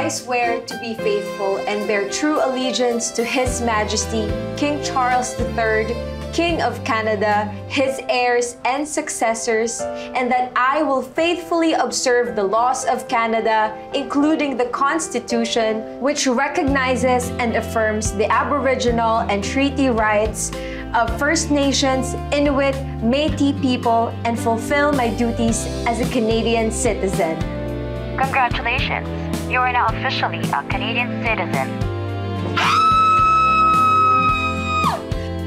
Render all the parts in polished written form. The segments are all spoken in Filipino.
swear to be faithful and bear true allegiance to His Majesty, King Charles III, King of Canada, his heirs and successors, and that I will faithfully observe the laws of Canada, including the Constitution, which recognizes and affirms the Aboriginal and treaty rights of First Nations, Inuit, Métis people, and fulfill my duties as a Canadian citizen. Congratulations! You are now officially a Canadian citizen.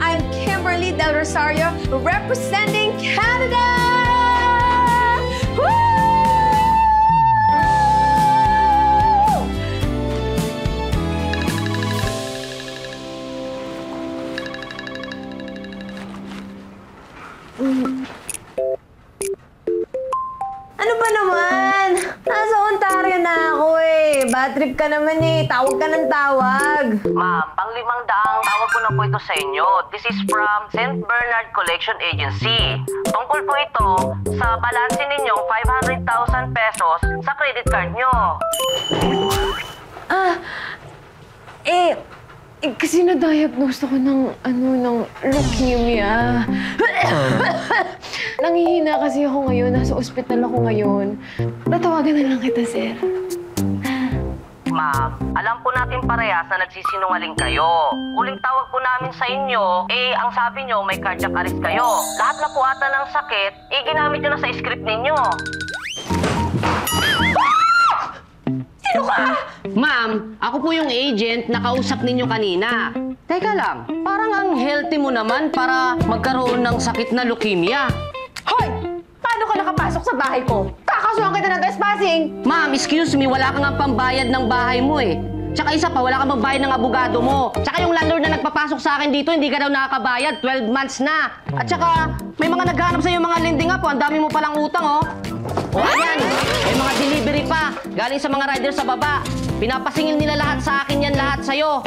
I'm Kimberly Del Rosario, representing Canada! Woo! Ano ba naman? Nasa Ontario na ako eh. Bad trip ka naman eh. Tawag ka ng tawag. Ma'am, pang-500 tawag ko na po ito sa inyo. This is from St. Bernard Collection Agency. Tungkol po ito sa balanse ninyong 500,000 pesos sa credit card nyo. Kasi na-diagnose ako ng leukemia. Nanghihina kasi ako ngayon. Nasa ospital ako ngayon. Tatawagan na lang kita, sir. Ma'am, alam po natin parehas na nagsisinungaling kayo. Uling tawag po namin sa inyo, ang sabi nyo may cardiac arrest kayo. Lahat na po ata ng sakit, ginamit nyo na sa script ninyo. Sino ka? Ma'am, ako po yung agent na kausap ninyo kanina. Teka lang, parang ang healthy mo naman para magkaroon ng sakit na leukemia. Hoy! Paano ka nakapasok sa bahay ko? Kakasuhan kita ng trespassing! Ma'am, excuse me, wala ka nga pambayad ng bahay mo eh. Tsaka isa pa, wala ka magbayad ng abogado mo. Tsaka yung landlord na nagpapasok sa akin dito, hindi ka daw nakakabayad, 12 months na. At tsaka, may mga naghahanap sa'yo mga lending nga po, ang dami mo palang utang oh. O ayan, may mga delivery pa, galing sa mga rider sa baba. Pinapasingil nila lahat sa akin yan, lahat sa'yo.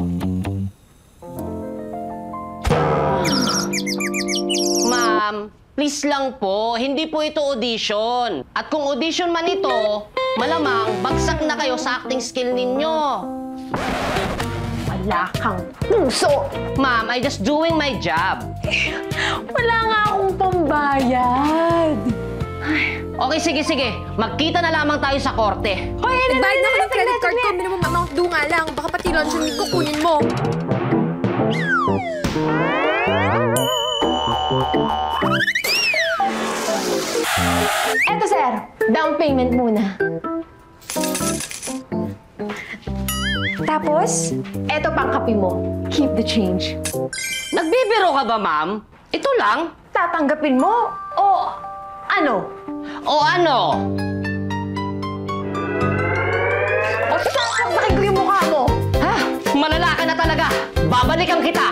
Ma'am, please lang po, hindi po ito audition. At kung audition man ito, malamang bagsak na kayo sa acting skill ninyo. Wala kang puso! Ma'am, I just doing my job. Wala nga akong pambayad. Okay, sige. Magkita na lamang tayo sa korte. Hoy, nagbayad na ako ng credit card ko. Minimum amount due nga lang. Baka pati lunch yung kukunin mo. Eto, sir. Down payment muna. Tapos, eto pang kape mo. Keep the change. Nagbibiro ka ba, ma'am? Ito lang. Tatanggapin mo? O ano? O ano? O saksak ko yung mukha mo! Ha? Malala ka na talaga. Babalikan kita.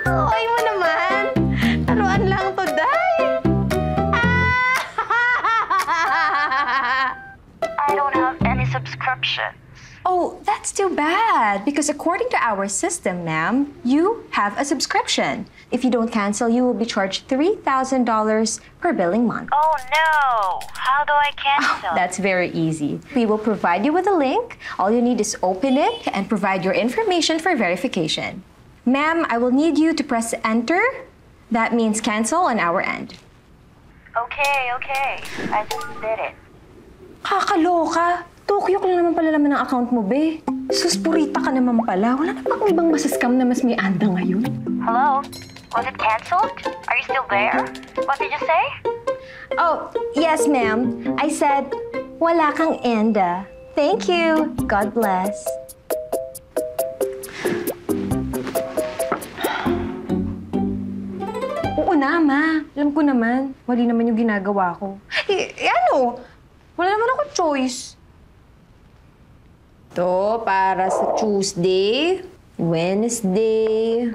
Oy mo naman! Taruan lang to, day! I don't have any subscriptions. Oh, that's too bad. Because according to our system, ma'am, you have a subscription. If you don't cancel, you will be charged $3,000 per billing month. Oh no! How do I cancel? That's very easy. We will provide you with a link. All you need is open it and provide your information for verification. Ma'am, I will need you to press enter. That means cancel on our end. Okay. I just did it. Kakaloka. Tokyok lang naman pala ng account mo, be. Suspurita ka naman pala. Wala na bang ibang masascam na mas may anda ngayon? Hello? Was it canceled? Are you still there? What did you say? Oh, yes, ma'am. I said, wala kang enda. Thank you. God bless. Oo na, ma. Alam ko naman. Mali naman yung ginagawa ko. Ano? Wala naman ako choice. To para sa Tuesday, Wednesday.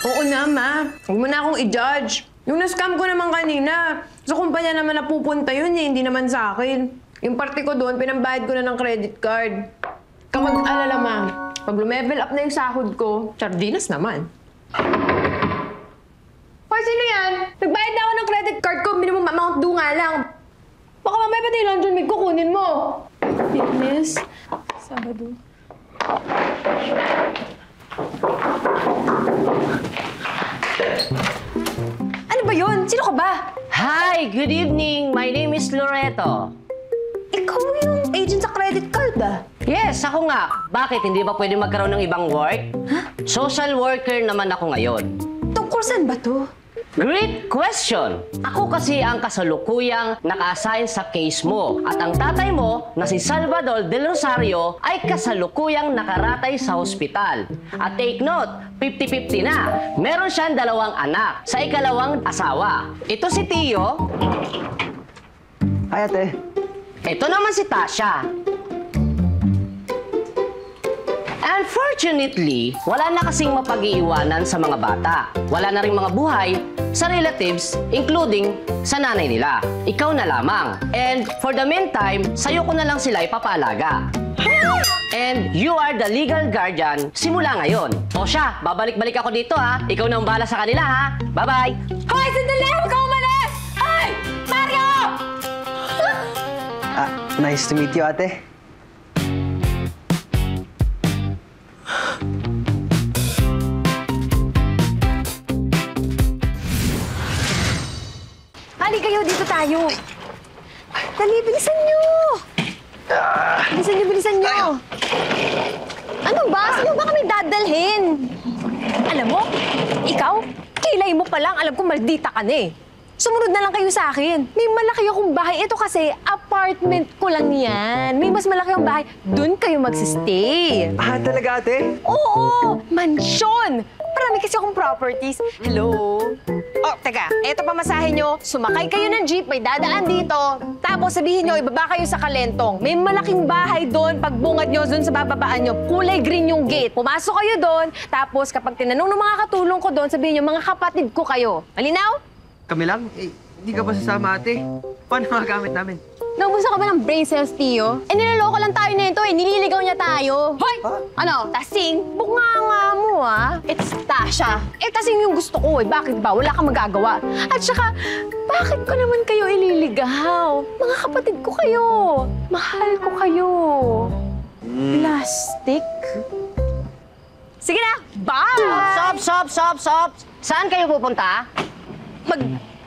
Oo na, ma. Huwag mo na akong i-judge. Yung na-scam ko naman kanina, sa kumpanya naman napupunta yun eh, hindi naman sa akin. Yung parte ko doon, pinambayad ko na ng credit card. Kamag-alala, ma. Pag lumevel up na yung sahod ko, sardinas naman. Hoy, sino yan? Nagbayad na ako ng credit card ko, minimum amount due nga lang. Baka mamaya pati yung luncheon meat ko, kunin mo. Fitness, Sabado. Ano ba yun? Sino ka ba? Hi! Good evening! My name is Loreto. Ikaw yung agent sa credit card, ah. Yes, ako nga. Bakit? Hindi ba pwede magkaroon ng ibang work? Social worker naman ako ngayon. Tungkol saan ba to? Great question! Ako kasi ang kasalukuyang naka-assign sa case mo. At ang tatay mo, na si Salvador Del Rosario, ay kasalukuyang nakaratay sa hospital. At take note, 50-50 na. Meron siyang 2 anak sa ikalawang asawa. Ito si Tio. Ay, ate. Ito naman si Tasha. Unfortunately, wala na kasing mapag-iiwanan sa mga bata. Wala na rin mga buhay sa relatives, including sa nanay nila. Ikaw na lamang. And for the meantime, sa'yo ko na lang sila ipapaalaga. And you are the legal guardian simula ngayon. O siya, babalik-balik ako dito ha. Ikaw na ang bahala sa kanila ha. Bye-bye! Hoy, sandali! Huwag ka umalis! Ay! Mario! Nice to meet you, ate. Hali kayo, dito tayo. Dali, bilisan nyo! Bilisan nyo! Ano ba? Saan ba kami dadalhin? Alam mo, ikaw, kilay mo pa lang, alam ko maldita ka na eh. Sumunod na lang kayo sa akin. May malaki akong bahay. Ito kasi, apartment ko lang yan. May mas malaki akong bahay. Doon kayo magsistay. Talaga, ate? Oo! Mansyon! Marami kasi akong properties. Hello? Oh, teka. Eto pa masahe nyo. Sumakay kayo ng jeep, may dadaan dito. Tapos sabihin nyo, ibaba kayo sa Kalentong. May malaking bahay doon. Pagbungad nyo doon sa bababaan nyo, kulay green yung gate. Pumasok kayo doon. Tapos kapag tinanong ng mga katulong ko doon, sabihin nyo, mga kapatid ko kayo. Malinaw? Kami lang? Eh, hindi ka ba sasama, ate? Paano magamit namin? Naubusan ka ba ng brain cells, Tio? Eh, niloloko lang tayo nito eh. Nililigaw niya tayo. Hoy! Ano? Tasing? Bukanga mo, ah. It's Tasha. Eh, tasing yung gusto ko eh. Bakit ba? Wala kang magagawa. At saka, bakit ko naman kayo ililigaw? Mga kapatid ko kayo. Mahal ko kayo. Plastic? Sige na! Bye! Stop! Saan kayo pupunta?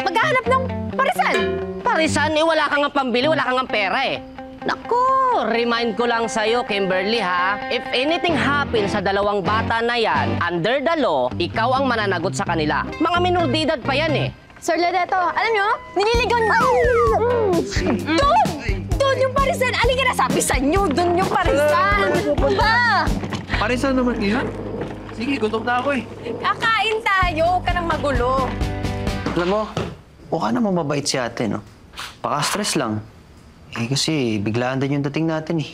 Maghahanap ng parisan. Parisan, eh wala kang pambili, wala kang pera eh. Naku, remind ko lang sa'yo, Kimberly ha, if anything happens sa 2 bata na yan, under the law, ikaw ang mananagot sa kanila. Mga minor de edad pa yan eh. Sir Loreto, alam nyo, nililigaw niyo. Doon yung parisan. Alin ka na sabi sa inyo, doon yung parisan. Ba? Parisan naman yun? Sige, gutom na ako eh. Kakain tayo, huwag ka nang magulo. Alam mo, mukha naman mabait si ate, no? Paka-stress lang. Eh, kasi biglaan din yung dating natin eh.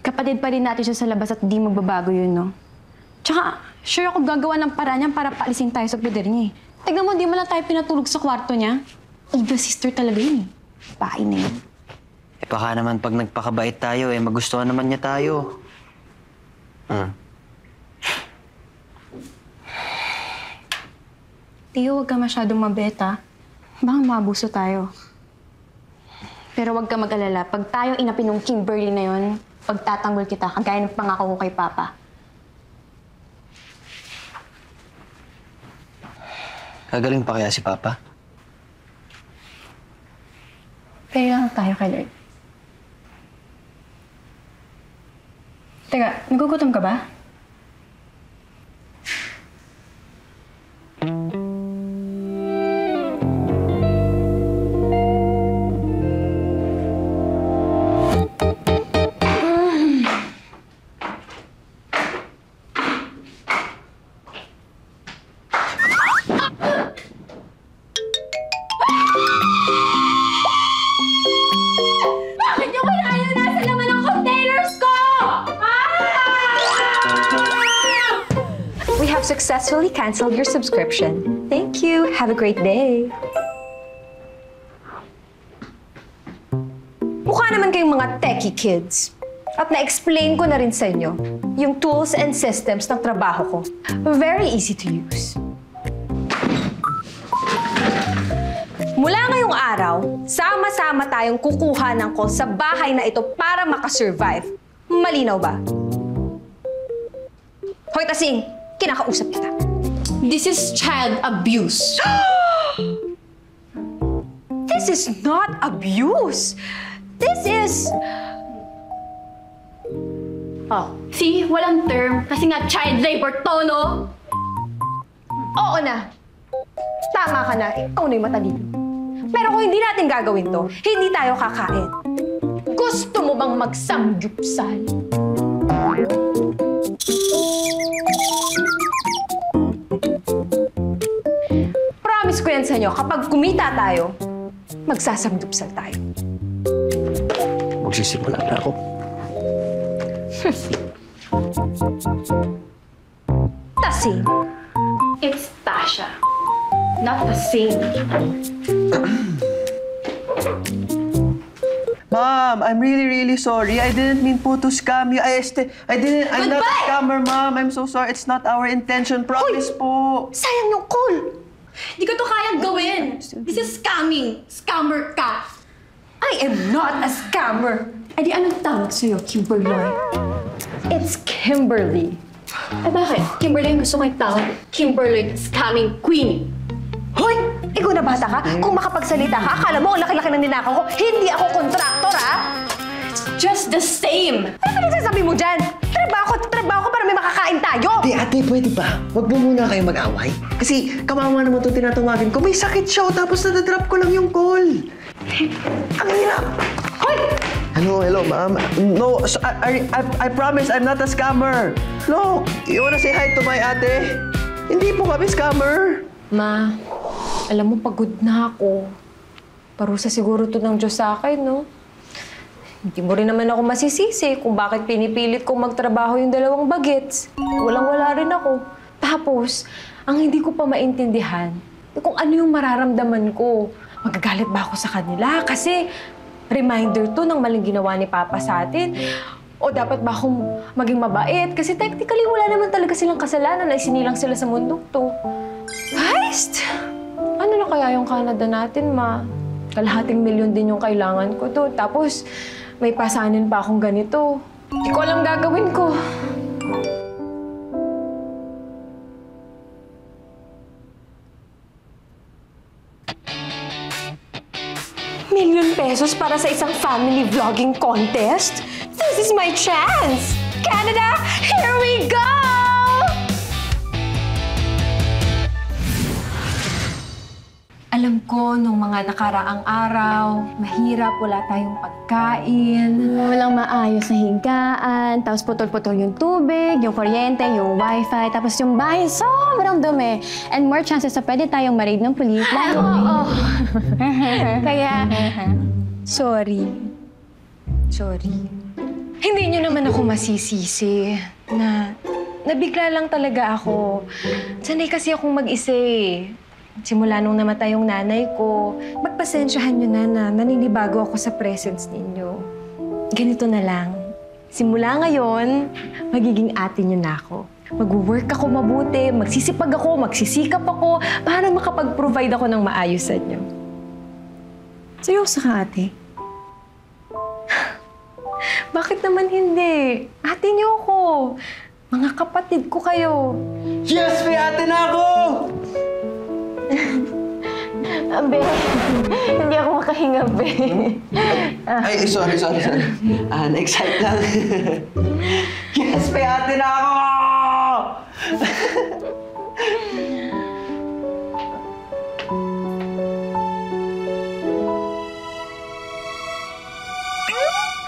Kapatid pa rin natin siya sa labas at di magbabago yun, no? Tsaka, sure ako gagawa ng paraan niya para paalisin tayo sa poder niya eh. Tignan mo, di mo lang tayo pinatulog sa kwarto niya. Evil sister talaga yun eh. Bahay na yun. Eh, baka naman pag nagpakabait tayo, eh, magustuhan naman niya tayo. Tio, huwag ka masyadong mabeta. Baka maabuso tayo. Pero huwag ka mag-alala. Pag tayo inapin ng Kimberly na yun, pagtatanggol kita, kagaya ng pangako ko kay Papa. Gagaling pa kaya si Papa? Pray lang tayo kay Lord. Teka, nagugutom ka ba? successfully canceled your subscription. Thank you. Have a great day. Mukha naman kayong mga techie kids. At na-explain ko na rin sa inyo yung tools and systems ng trabaho ko. Very easy to use. Mula ngayong araw, sama-sama tayong kukuha ng call sa bahay na ito para makasurvive. Malinaw ba? Hoy, Tasing! Kinakausap kita. This is child abuse. This is not abuse. This is... Oh, see? Walang term. Kasi nga child labor to, no? Oo na. Tama ka na. Ikaw na yung matalino. Pero kung hindi natin gagawin to, hindi tayo kakain. Gusto mo bang magsamgyupsal? Promise ko yan sa inyo, kapag kumita tayo, magsasamdupsal tayo. Magsisimula na ako. Tasing. It's Tasha. Not the same. Mom, I'm really sorry. I didn't mean po to scam you. I'm not a scammer, Mom. I'm so sorry. It's not our intention. Promise po. Sayang yung call. Di ko to kayang gawin. This is scamming. Scammer ka. I am not a scammer. Ay, di anong tawag sa'yo, Kimberly? It's Kimberly. Ay, bakit? Kimberly yung gusto ko yung tawag. Kimberly, the scamming queen. Hoy! Ikaw na bata ka? Kung makapagsalita ka, akala mo ang laki-laki ng ninakaw ko. Hindi ako kontraktor, ha? It's just the same. Ano pinagsasabi mo dyan? Trabaho ko para may makakain tayo. Ate, pwede ba? Wag mo muna kayo mag-away. Kasi kawawa naman itong tinatawagin ko. May sakit siya, tapos nadadrop ko lang yung call. Ang hirap. Hoy! Hello, Ma'am. No, I promise I'm not a scammer. Look, you wanna say hi to my ate? Hindi po kami scammer. Ma, alam mo, pagod na ako. Parusa siguro to ng Diyos sa akin, no? Hindi mo rin naman ako masisisi kung bakit pinipilit kong magtrabaho yung dalawang bagets. Walang-wala rin ako. Tapos, ang hindi ko pa maintindihan, kung ano yung mararamdaman ko. Magagalit ba ako sa kanila? Kasi reminder to ng maling ginawa ni Papa sa atin. O dapat ba akong maging mabait? Kasi technically, wala naman talaga silang kasalanan na isinilang sila sa mundong to. Christ! Ano na kaya yung Canada natin, Ma? Kalahating milyon din yung kailangan ko to. Tapos, may pasanin pa akong ganito. Hindi ko alam gagawin ko. Milyon pesos para sa isang family vlogging contest? This is my chance! Canada, here we go! Alam ko, nung mga nakaraang araw, mahirap, wala tayong pagkain. Walang maayos na higaan, tapos putol-putol yung tubig, yung kuryente, yung wifi, tapos yung bahay, sobrang dumi. And more chances na pwede tayong ma-raid ng pulis. Oo. Kaya, sorry. Hindi niyo naman ako masisisi na nabigla lang talaga ako. Sanay kasi akong mag-isa eh. Simula nung namatay yung nanay ko, magpasensyahan niyo na naninibago ako sa presence ninyo. Ganito na lang. Simula ngayon, magiging ate niyo na ako. Mag-work ako mabuti, magsisipag ako, magsisikap ako, para makapag-provide ako ng maayos sa inyo. Seryoso ka, ate? Bakit naman hindi? Ate niyo ako. Mga kapatid ko kayo. Yes, may ate na ako! Abe, hindi ako makahinga, be. Ay, sorry. Na-excite lang. Yes, may ate na ako!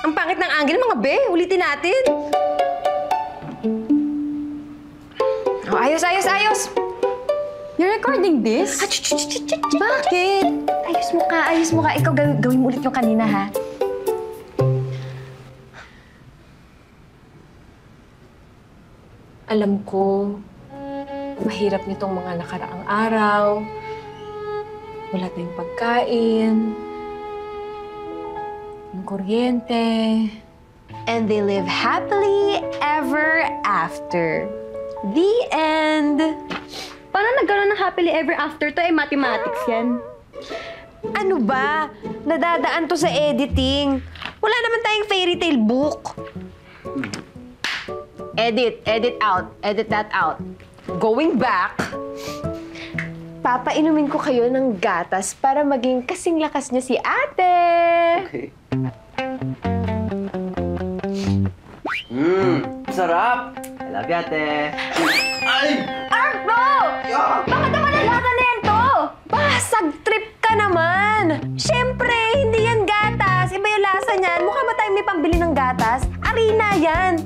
Ang pangit ng angle, mga be. Ulitin natin. Oh, ayos. You're recording this? Bakit? Ayos mo ka. Ikaw gawin mo ulit yung kanina, ha? Alam ko, Mahirap nitong mga nakaraang araw. Wala tayong pagkain. Yung kuryente. And they live happily ever after. The end. Paano nagkaroon ng happily ever after to? Mathematics yan. Ano ba? Nadadaan to sa editing. Wala naman tayong fairy tale book. Edit out. Edit that out. Going back, papainumin ko kayo ng gatas para maging kasing lakas niya si ate. Okay. Sarap! I love you, ate. Ay! Arpo! Bakit naman nalakanin to? Basag trip ka naman! Siyempre, hindi yan gatas. Iba yung lasa niyan. Mukha ba tayong may pambili ng gatas? Arena yan!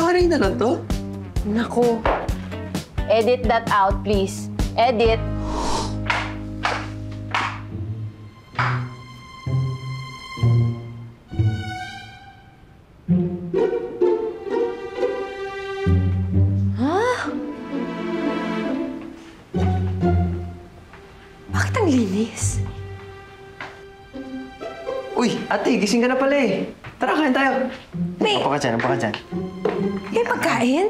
Rin na lang to? Naku. Edit that out, please. Edit. Bakit ang linis? Uy, ate, gising ka na pala eh. Tara, kain tayo. May- Upo ka dyan, upo ka dyan. May pagkain?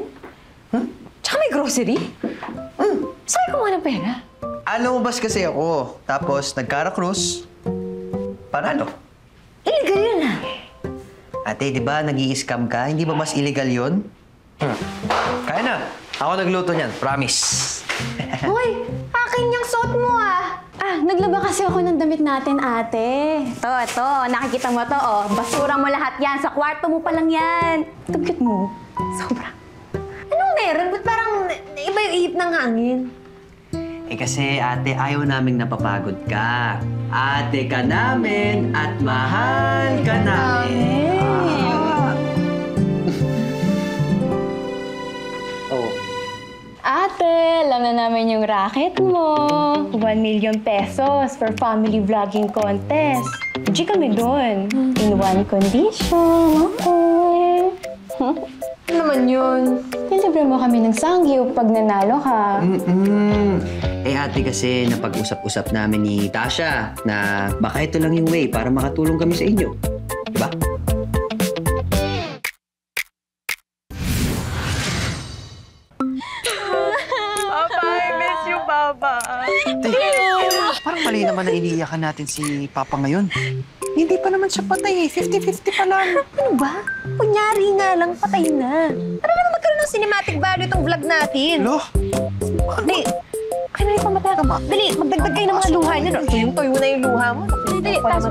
Tsaka may grocery? Saan ko nga ng pera? Lumabas kasi ako. Tapos, nagkara-cruise. Panalo. Illegal yun ah. Ate, di ba nag-i-scam ka? Hindi ba mas illegal yun? Kaya na. Ako nagluto niyan. Promise. Hoy, akin yung suot mo ah. Naglaba kasi ako ng damit natin, ate. Ito, nakikita mo to, oh. Basura mo lahat yan. Sa kwarto mo pa lang yan. Tugkit mo. Sobra. Anong meron? Ba't parang iba yung ihip ng hangin? Kasi ate, ayaw naming napapagod ka. Ate ka namin at mahal ka namin. Oh. Ate, alam na namin yung racket mo. 1 million pesos for family vlogging contest. G kami doon. In one condition. Okay. Ano naman yun? Libre mo kami ng sangyup pag nanalo ka. Ate kasi napag-usap-usap namin ni Tasha na baka ito lang yung way para makatulong kami sa inyo. Diba? Papa, I miss you, Papa. Parang mali naman na iniiyakan natin si Papa ngayon. Hindi pa naman siya patay eh. 50-50 pa lang. Ano ba? Kunyari nga lang, patay na. Para naman magkaroon ng cinematic value itong vlog natin. Lo? Dali. Kaya na rin pamatay ka. Dali, magdagdag kayo ng mga luha niyo. Tuyong-tuyo na yung luha mo. Dali, tapos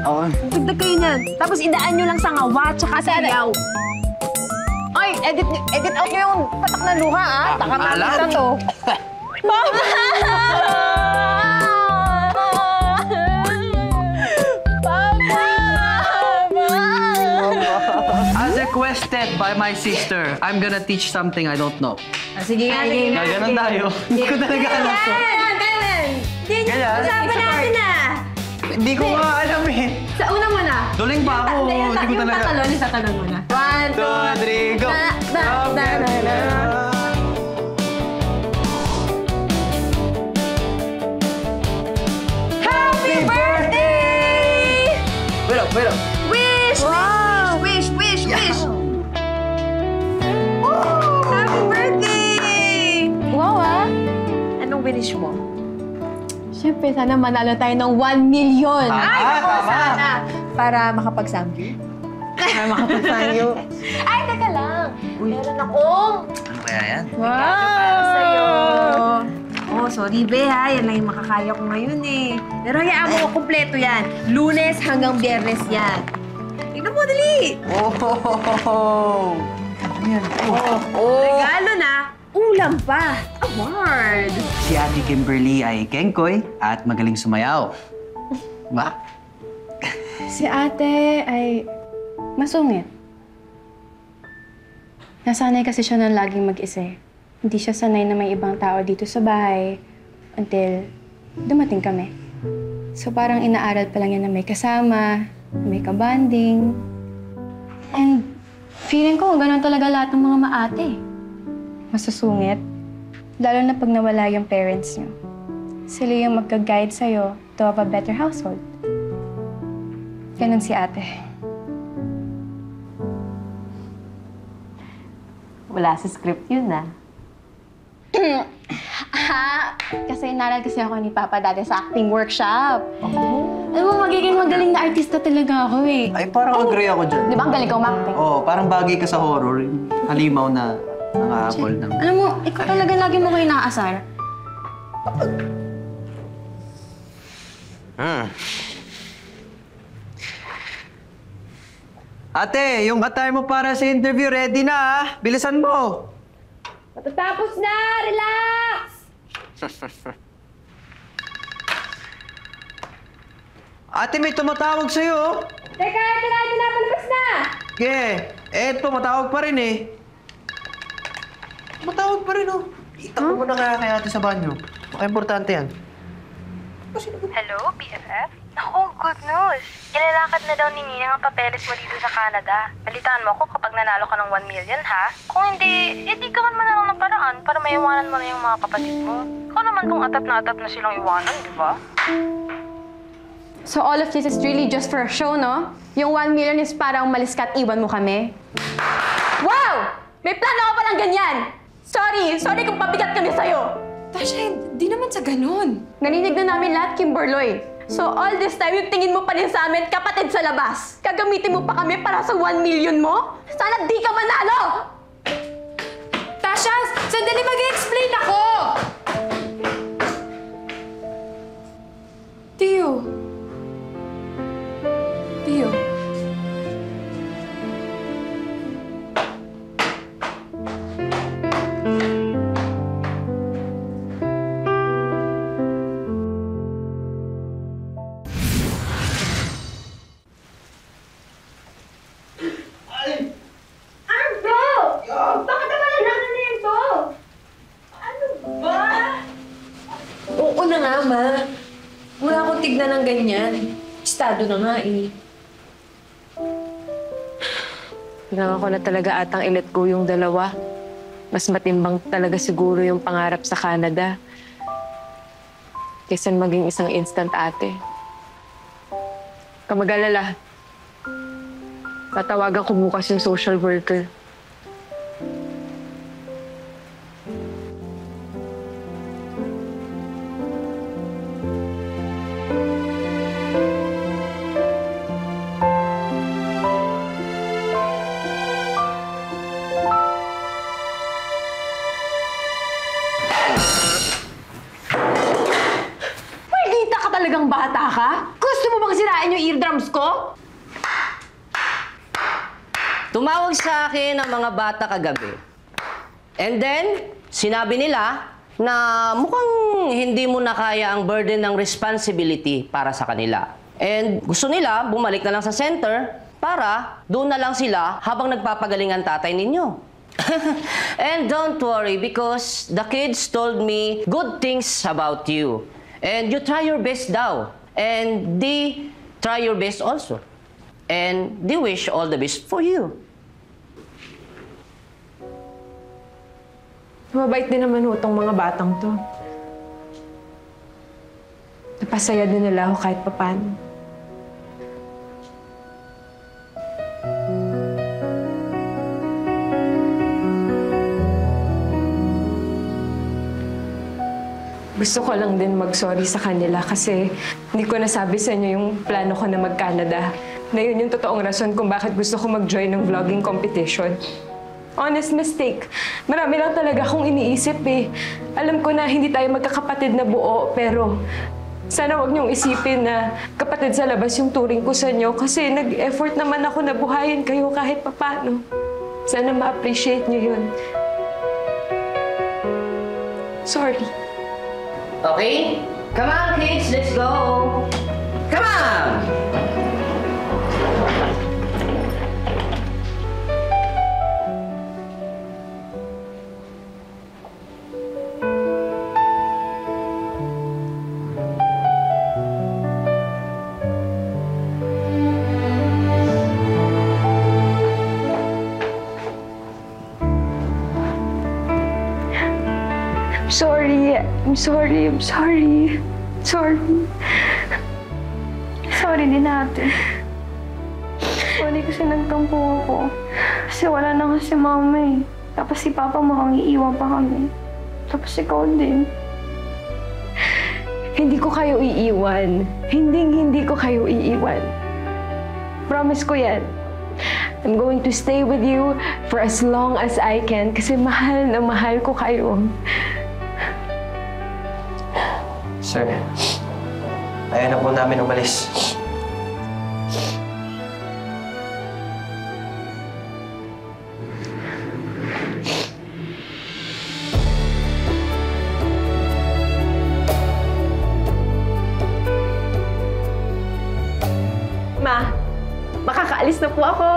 Oo. dagdag kayo niyan. Tapos idaan nyo lang sa ngawa tsaka sa yaw. Ay, edit out nyo yung patak na luha, ah. Baka makita to. Papa! As requested by my sister, I'm gonna teach something I don't know. Sige nga, sige nga. Gaganon tayo. Hindi ko talaga alam to. Ganyan? Usapan natin na. Hindi ko nga alam eh. Sa una mo na. Duling pa ako. Hindi ko talaga. Yung tatalon mo na. 1, 2, 3, go! Happy birthday! Wait up, wait up. Wish! Wish! Wish! Wish! Happy birthday! Wow ah. Anong wish mo? Siyempre, sana manalo tayo ng 1 million. Sana! Para makapag-sample. Para makapag-sample. Ay, teka lang. Meron akong Ano kaya yan? para sa'yo. Oh, sorry be ha. Yan lang yung makakaya ko ngayon eh. Pero hayaan mo, kumpleto yan. Lunes hanggang Biyernes yan. Tignan mo, dali. Oh! Ano yan? Regalo na, ulam pa. Award. Si Ate Kimberly ay kengkoy at magaling sumayaw. Diba? Si ate ay masungit. Nasanay kasi siya na laging mag-isa. Hindi siya sanay na may ibang tao dito sa bahay until dumating kami. So parang inaaral pa lang yan na may kasama, na may kabanding. And feeling ko ganun talaga lahat ng mga maate. Masusungit, Lalo na pag nawala yung parents niyo. Sila yung magka-guide sa'yo to have a better household. Ganun si ate. Wala sa script yun, ah. Kasi naral kasi ako ni Papa dati sa acting workshop. Alam mo, magiging magaling na artista talaga ako eh. Ay, parang agree ako dyan. Di ba ang galing ka umacting? Oo, parang bagay ka sa horror. Halimaw na nangahabol ng... Alam mo, ikaw talaga lagi mo kayo nakaasar. Ate, yung attire mo para sa interview ready na ah. Bilisan mo. Matatapos na! Relax! Ate, may tumatawag sa'yo. Oh. Teka, ito na! Palabas na! Sige, eto, matawag pa rin eh. Matawag pa rin oh. Itakbo mo na kaya kay ate sa banyo. Baka importante yan. Hello, BFF? Naku, good news. Ilalakad na daw ni Nina ang papeles mo dito sa Canada. Balitaan mo ako kapag nanalo ka ng 1 million, ha? Kung hindi, edi gawan mo na lang ng paraan para maiwanan mo na yung mga kapatid mo. Ikaw naman kung atap na silang iwanan, di ba? So all of this is really just for a show, no? Yung 1 million is para umalis ka at iwan mo kami? Wow! May plano ka palang ganyan! Sorry kung pabigat kami sa'yo! Tasha, di naman sa ganun. Narinig na namin lahat, Kimberloy. So all this time, yung tingin mo pa rin sa amin, kapatid sa labas. Gagamitin mo pa kami para sa 1 million mo? Sana di ka manalo! Tasha, sandali mag-explain ako! Tio. Oo na nga, Ma. Wala akong tignan ng ganyan. Estado na nga eh. Kailangan ko na talaga atang i-let go yung dalawa. Mas matimbang talaga siguro yung pangarap sa Canada kaysa maging isang instant ate. Kamag-alala. Tatawagan ko bukas yung social worker. Talagang bata ka? Gusto mo bang sirain yung eardrums ko? Tumawag sa akin ang mga bata kagabi. And then, sinabi nila na mukhang hindi mo na kaya ang burden ng responsibility para sa kanila. And gusto nila bumalik na lang sa center para doon na lang sila habang nagpapagaling ang tatay ninyo. And don't worry because the kids told me good things about you. And you try your best daw. And they try your best also. And they wish all the best for you. Mabait din naman ho tong mga batang to. Napasaya din nila ako kahit papaano. Gusto ko lang din mag-sorry sa kanila kasi hindi ko nasabi sa inyo yung plano ko na mag-Canada. Na yun yung totoong rason kung bakit gusto ko mag-join ng vlogging competition. Honest mistake. Marami lang talaga akong iniisip eh. Alam ko na hindi tayo magkakapatid na buo, pero sana wag niyong isipin na kapatid sa labas yung turing ko sa inyo kasi nag-effort naman ako na buhayin kayo kahit papano. Sana ma-appreciate niyo yun. Sorry. Okay? Come on, kids. Let's go. Come on! sorry. Sorry. Sorry din ate. Sorry kasi nagtampo ako. Kasi wala na kasi mama eh. Tapos si Papa mukhang iiwan pa kami. Tapos ikaw din. Hindi ko kayo iiwan. Hindi ko kayo iiwan. Promise ko yan. I'm going to stay with you for as long as I can kasi mahal na mahal ko kayo. Sir, ayaw na po namin umalis. Ma, makakaalis na po ako.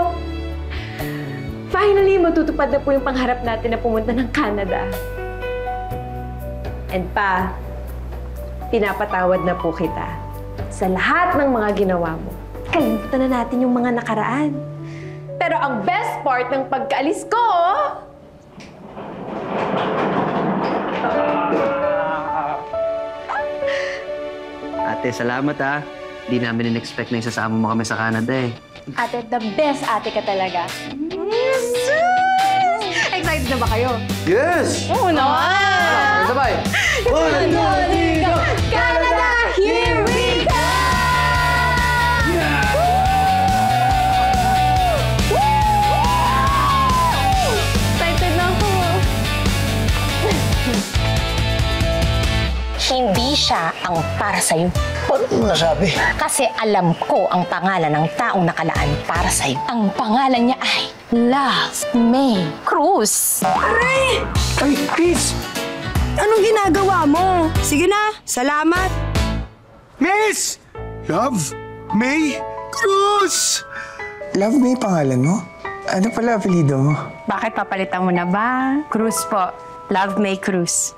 Finally, matutupad na po yung pangharap natin na pumunta ng Canada. And pa, pinapatawad na po kita sa lahat ng mga ginawa mo. Kalimutan na natin yung mga nakaraan. Pero ang best part ng pagkaalis ko, Ate, salamat ha. Di namin in-expect na isasama mo kami sa Canada eh. ate, the best ate ka talaga. Excited na ba kayo? Yes! Oo naman! Sabay! Canada, here we go! Excited na ako. Hindi siya ang para sa'yo. Paano mo nasabi? Kasi alam ko ang pangalan ng taong nakalaan para sa'yo. Ang pangalan niya ay Love May Cruz. Ay, Chris! Anong ginagawa mo? Sige na, salamat. Miss! Love May Cruz! Love May pangalan mo? Ano pala apelido mo? Bakit papalitan mo na ba? Cruz po. Love May Cruz.